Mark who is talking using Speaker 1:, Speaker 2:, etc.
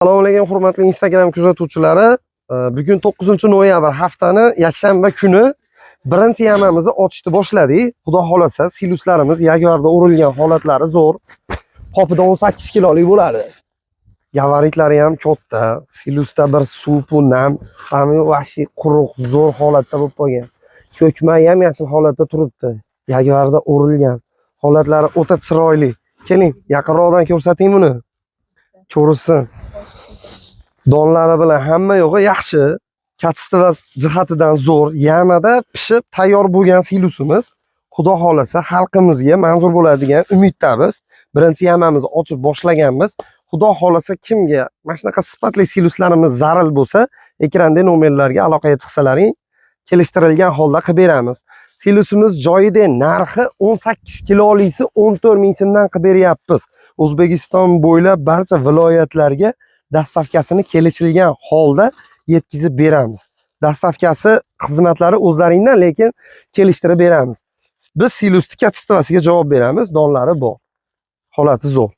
Speaker 1: Assalomu alaykum hurmatli Instagram kuzatuvchilari. Bugun 9-noyabr haftani yakshanba kuni birinchi yamamizni ochishni boshladik. Xudo xolasa siluslarimiz yaguarda o'rilgan holatlari zo'r. Qopida 18 kilolik bo'ladi. Gavaritlari ham katta. Silusda bir suv u nam, hamma vahshiy quruq, zo'r holatda bo'lib qolgan. Cho'kmay ham yashil holatda turibdi. Yaguarda o'rilgan. Holatlari o'ta chiroyli. Keling, yaqinroqdan ko'rsating buni. Ko'rsin. Donlari bilan hamma yo'g'i yaxshi. Katsitava jihatidan zo'r. Yamada pishib tayyor bo'lgan silusimiz. Xudo xolasa xalqimizga manzur bo'ladigan umiddamiz. Birinchi yamamizni ochib boshlaganmiz. Xudo xolasa kimga mana shunaqa sifatli siluslarimiz zarur bo'lsa, ekranda nomerlarga aloqaga chiqsalaring, kelishtirilgan holda qilib beramiz. Silusimiz joyida, narxi 18 kilolisi 14 ming so'mdan qilib beryapmiz. O'zbekiston bo'ylab barcha viloyatlarga dastavkasini kelishilgan holda yetkazib beramiz. Dastavkasi xizmatlari o'zlaringdan, lekin kelishtirib beramiz. Biz silusni katsitavasiga javob beramiz. Donlari bor. Holati zo'r.